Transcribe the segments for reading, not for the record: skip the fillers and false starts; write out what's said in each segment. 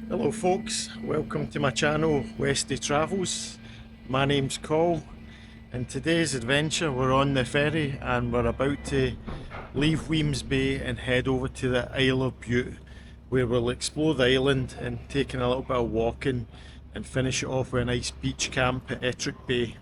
Hello folks, welcome to my channel Westy Travels. My name's Col, and today's adventure we're on the ferry and we're about to leave Weems Bay and head over to the Isle of Bute, where we'll explore the island and taking a little bit of walking and finish it off with a nice beach camp at Ettrick Bay.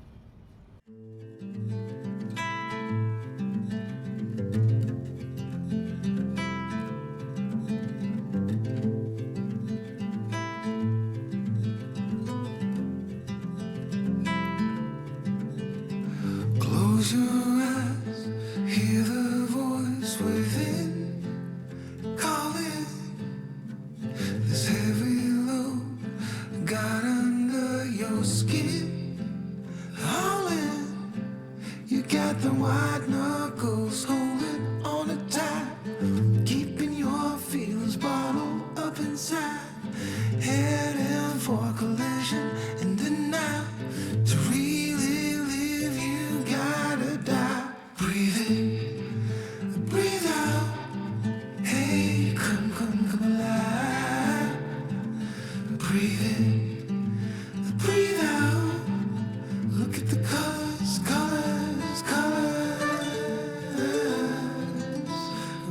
Close your eyes, hear the voice within calling. This heavy load got under your skin, hauling. You got the white knuckles holding on it tight, keeping your feelings bottled up inside, heading for collision in the night. To really live, you gotta die. Breathe in, breathe out. Hey, come alive. Breathe in, breathe out. Look at the colors,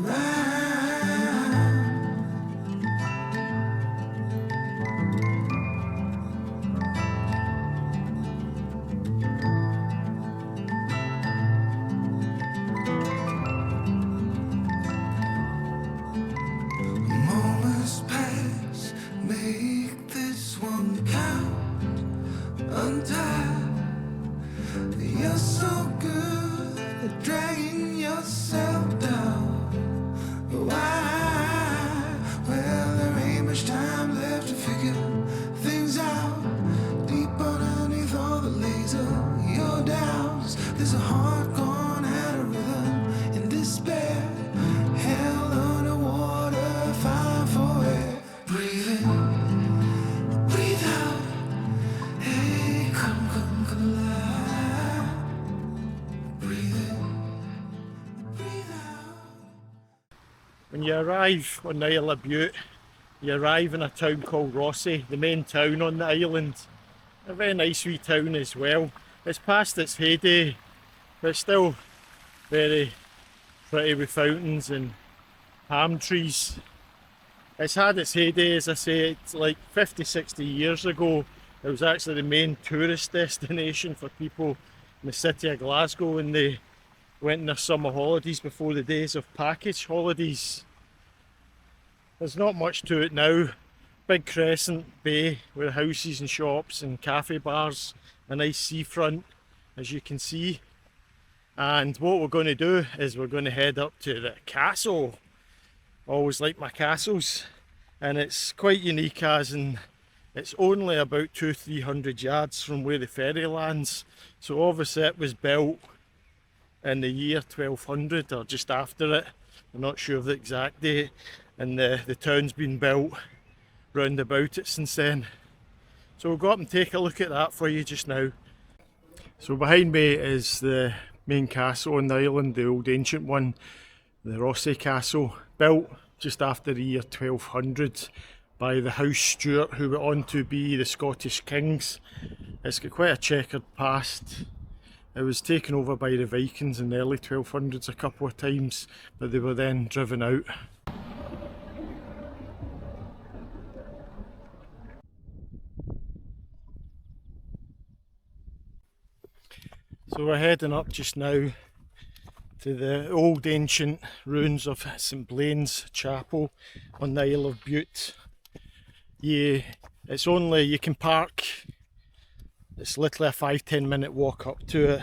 right. Moments pass, make this one count. Untie. You're so good at dragging yourself down. Why? Well, there ain't much time left to figure things out. Deep underneath all the laser, your doubts. There's a heart gone out of rhythm in despair. Held underwater, fine for air. Breathe in, breathe out. Hey, come alive. Breathe in, breathe out. When you arrive on the Isle of Bute, you arrive in a town called Rothesay, the main town on the island. A very nice wee town as well. It's past its heyday, but it's still very pretty with fountains and palm trees. It's had its heyday, as I say. It's like 50-60 years ago. It was actually the main tourist destination for people in the city of Glasgow when they went on their summer holidays before the days of package holidays. There's not much to it now. Big crescent bay with houses and shops and cafe bars, a nice seafront as you can see. And what we're going to do is we're going to head up to the castle. Always like my castles, and it's quite unique as in it's only about 200-300 yards from where the ferry lands. So obviously it was built in the year 1200 or just after it. I'm not sure of the exact date, and the town's been built round about it since then. So we'll go up and take a look at that for you just now. So behind me is the main castle on the island, the old ancient one, the Rothesay Castle, built just after the year 1200 by the House Stuart, who went on to be the Scottish kings. It's got quite a checkered past. It was taken over by the Vikings in the early 1200s a couple of times, but they were then driven out. So we're heading up just now to the old ancient ruins of St Blain's Chapel on the Isle of Bute. You can park, it's literally a 5-10 minute walk up to it.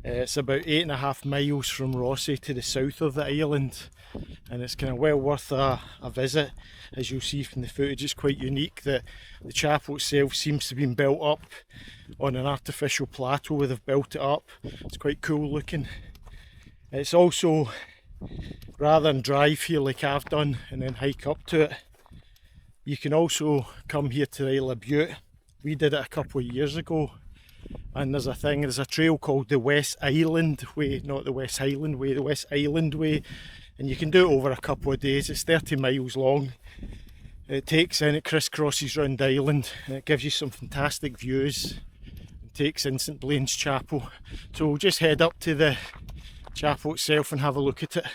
It's about 8.5 miles from Rothesay to the south of the island, and it's kind of well worth a visit. As you'll see from the footage, it's quite unique that the chapel itself seems to have been built up on an artificial plateau where they've built it up. It's quite cool looking. It's also, rather than drive here like I've done and then hike up to it, you can also come here to the Isle of Bute. We did it a couple of years ago, and there's a trail called the West Island Way, not the West Highland Way, the West Island Way, and you can do it over a couple of days. It's 30 miles long, It crisscrosses round the island, and it gives you some fantastic views and takes in St Blain's Chapel. So we'll just head up to the chapel itself and have a look at it.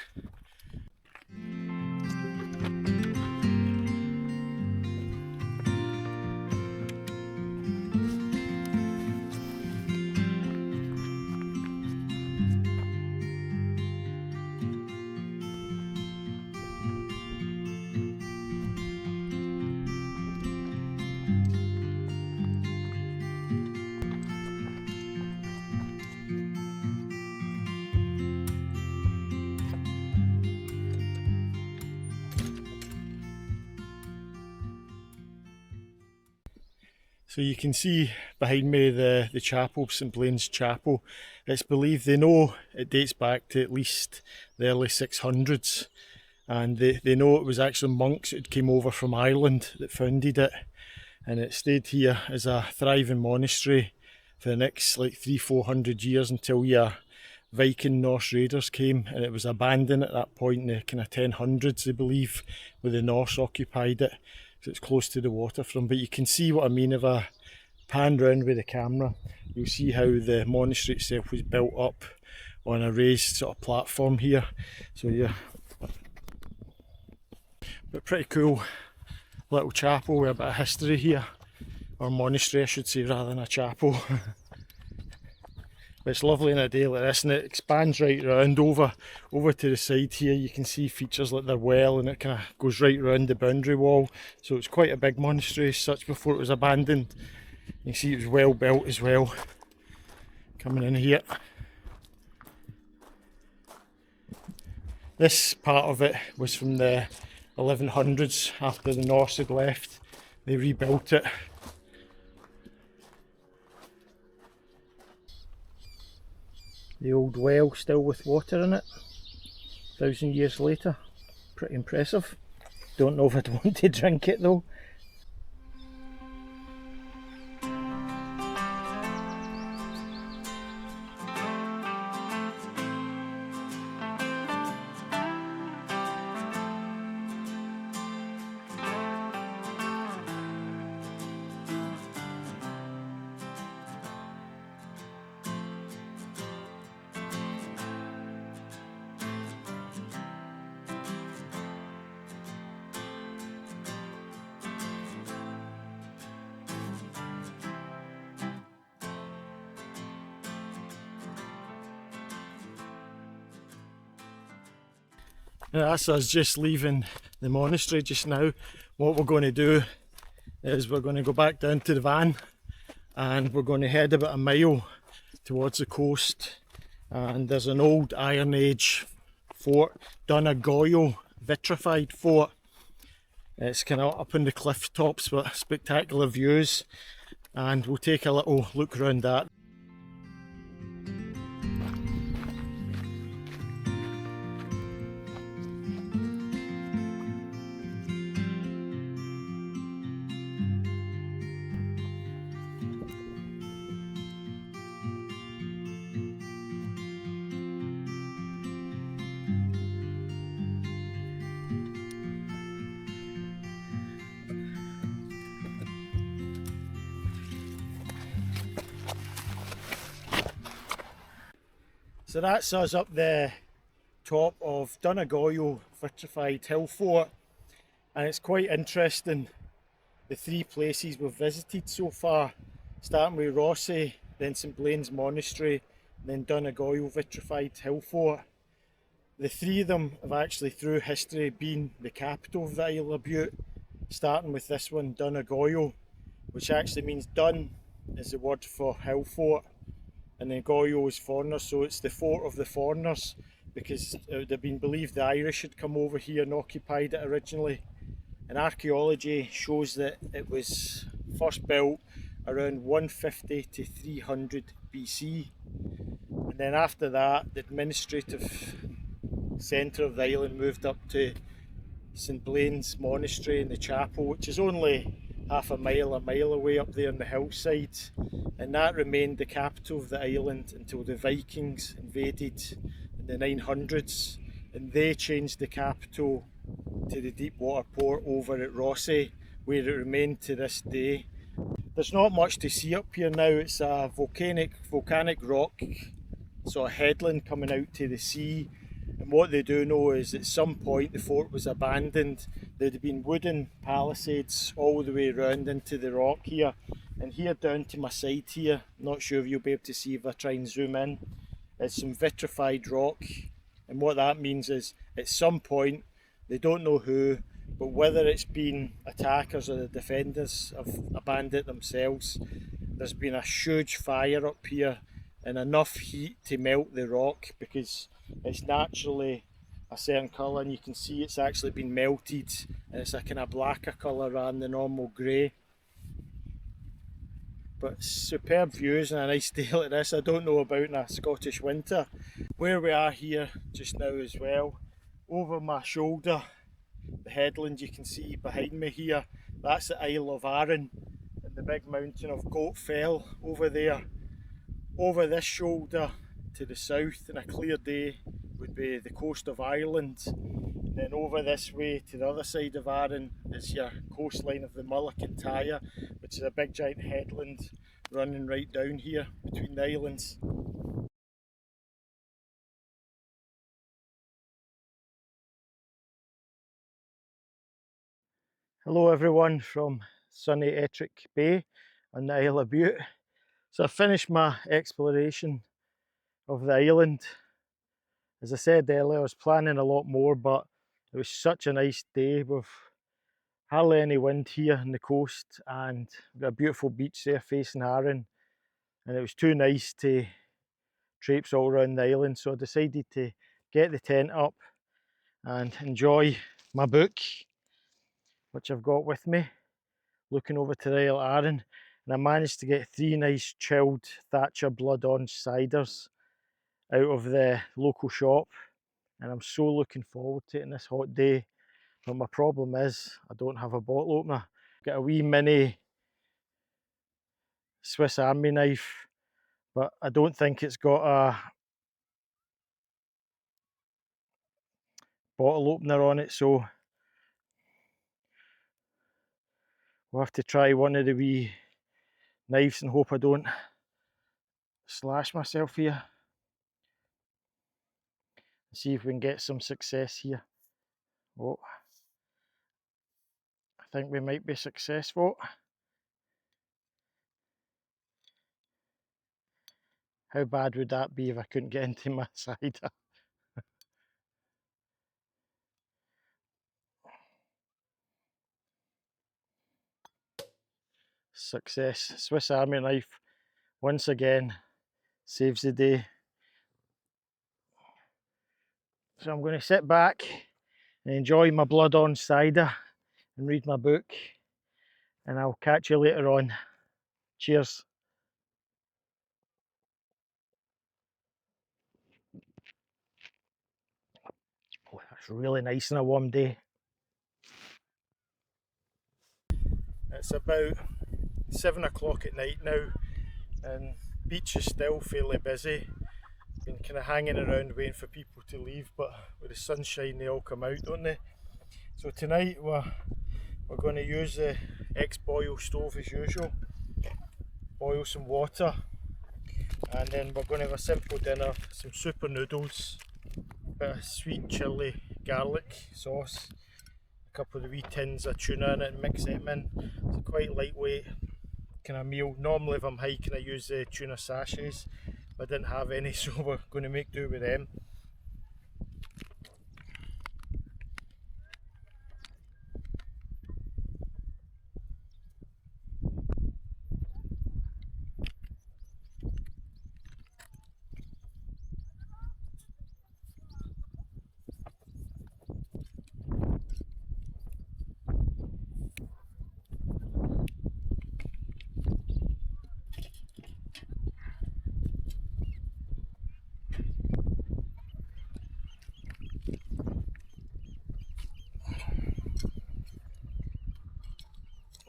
So you can see behind me the chapel, St Blain's Chapel. It's believed, they know it dates back to at least the early 600s, and they know it was actually monks that came over from Ireland that founded it, and it stayed here as a thriving monastery for the next like 300-400 years until your Viking Norse raiders came, and it was abandoned at that point in the kind of 1000s, they believe, where the Norse occupied it. So it's close to the waterfront, but you can see what I mean. If I pan round with the camera, you'll see how the monastery itself was built up on a raised sort of platform here. So yeah, but pretty cool little chapel with a bit of history here, or monastery I should say, rather than a chapel. But it's lovely in a day like this, and it expands right round over to the side here. You can see features like the well, and it kind of goes right round the boundary wall. So it's quite a big monastery as such before it was abandoned. You can see it was well built as well, coming in here. This part of it was from the 1100s. After the Norse had left, they rebuilt it. The old well still with water in it, 1,000 years later. Pretty impressive. Don't know if I'd want to drink it though. That's us just leaving the monastery just now. What we're going to do is we're going to go back down to the van, and we're going to head about a mile towards the coast, and there's an old Iron Age fort, Dunagoil vitrified fort. It's kind of up on the cliff tops with spectacular views, and we'll take a little look around that. So that's us up the top of Dunagoil vitrified hill fort, and it's quite interesting the three places we've visited so far, starting with Rothesay, then St Blain's Monastery, then Dunagoil vitrified hill fort. The three of them have actually through history been the capital of the Isle of Bute, starting with this one, Dunagoil, which actually means Dun is the word for hill fort, and then Goil is foreigners, so it's the fort of the foreigners, because it would have been believed the Irish had come over here and occupied it originally. And archaeology shows that it was first built around 150 to 300 BC. And then after that, the administrative centre of the island moved up to St Blain's Monastery and the chapel, which is only half a mile away up there on the hillside, and that remained the capital of the island until the Vikings invaded in the 900s, and they changed the capital to the deep water port over at Rothesay, where it remained to this day. There's not much to see up here now. It's a volcanic rock sort of headland coming out to the sea. And what they do know is at some point the fort was abandoned. There'd have been wooden palisades all the way around into the rock here. And here down to my side here, not sure if you'll be able to see if I try and zoom in, is some vitrified rock. And what that means is at some point, they don't know who, but whether it's been attackers or the defenders have abandoned it themselves, there's been a huge fire up here and enough heat to melt the rock, because it's naturally a certain colour and you can see it's actually been melted and it's a kind of blacker colour rather than the normal grey. But superb views and a nice day like this. I don't know about in a Scottish winter. Where we are here just now as well, over my shoulder, the headland you can see behind me here, that's the Isle of Arran and the big mountain of Goat Fell over there. Over this shoulder to the south in a clear day would be the coast of Ireland. Then over this way to the other side of Arran is your coastline of the Mull of Kintyre, which is a big giant headland running right down here between the islands. Hello everyone from sunny Ettrick Bay on the Isle of Bute. So I finished my exploration of the island. As I said earlier, I was planning a lot more, but it was such a nice day with hardly any wind here on the coast, and we've got a beautiful beach there facing Arran, and it was too nice to traipse all around the island, so I decided to get the tent up and enjoy my book, which I've got with me, looking over to the Isle of Arran. And I managed to get 3 nice chilled Thatcher blood orange ciders out of the local shop, and I'm so looking forward to it on this hot day. But my problem is I don't have a bottle opener. Got a wee mini Swiss Army knife, but I don't think it's got a bottle opener on it, so we'll have to try one of the wee knives and hope I don't slash myself here. See if we can get some success here. Oh, I think we might be successful. How bad would that be if I couldn't get into my cider? Success. Swiss Army knife once again saves the day. So I'm going to sit back and enjoy my blood on cider and read my book, and I'll catch you later on. Cheers. Oh, that's really nice on a warm day. It's about 7 o'clock at night now, and beach is still fairly busy. Been kind of hanging around waiting for people to leave, but with the sunshine they all come out, don't they? So tonight we're going to use the ex-boil stove as usual, boil some water, and then we're going to have a simple dinner, some super noodles, a bit of sweet chilli garlic sauce, a couple of the wee tins of tuna in it and mix them in. It's a quite lightweight kind of meal. Normally if I'm hiking I use the tuna sachets, but I didn't have any, so we're going to make do with them.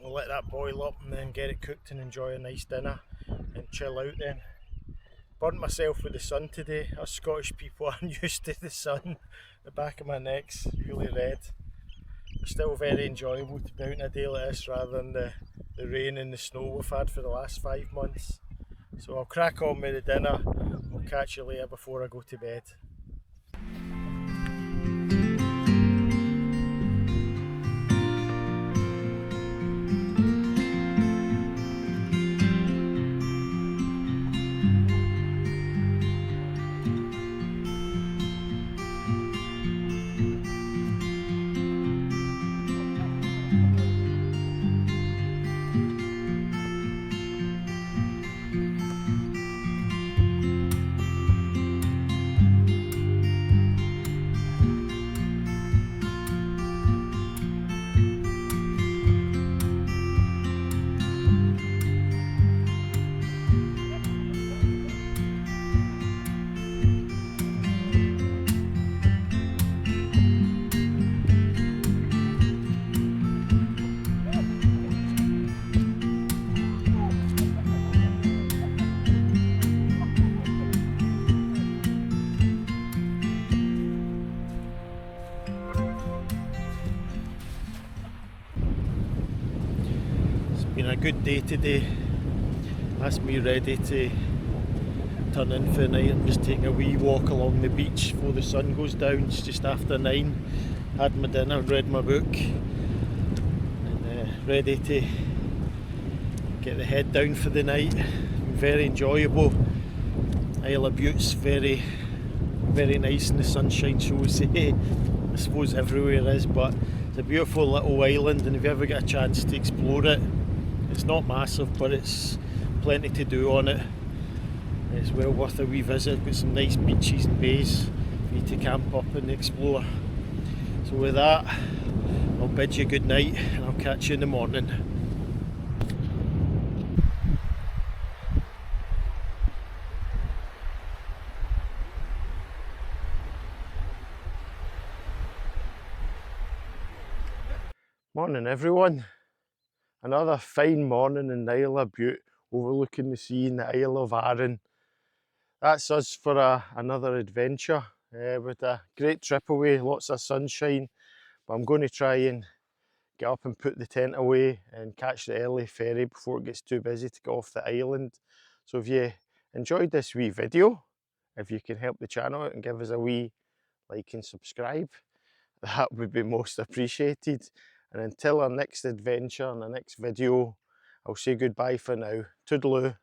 We'll let that boil up and then get it cooked and enjoy a nice dinner and chill out then. Burnt myself with the sun today. Us Scottish people aren't used to the sun. The back of my neck's really red. Still very enjoyable to be out in a day like this rather than the rain and the snow we've had for the last 5 months. So I'll crack on with the dinner. We'll catch you later before I go to bed. Been a good day today. That's me ready to turn in for the night. I'm just taking a wee walk along the beach before the sun goes down. It's just after 9. Had my dinner, read my book, and ready to get the head down for the night. Very enjoyable. Isle of Bute's very nice in the sunshine, shall we say. I suppose everywhere is, but it's a beautiful little island, and if you ever get a chance to explore it, it's not massive, but it's plenty to do on it. It's well worth a wee visit. Got some nice beaches and bays for you to camp up and explore. So with that, I'll bid you good night and I'll catch you in the morning. Morning everyone. Another fine morning in the Isle of Bute, overlooking the sea in the Isle of Arran. That's us for another adventure with a great trip away, lots of sunshine. But I'm going to try and get up and put the tent away and catch the early ferry before it gets too busy to get off the island. So if you enjoyed this wee video, if you can help the channel out and give us a wee like and subscribe, that would be most appreciated. And until our next adventure and the next video, I'll say goodbye for now. Toodaloo.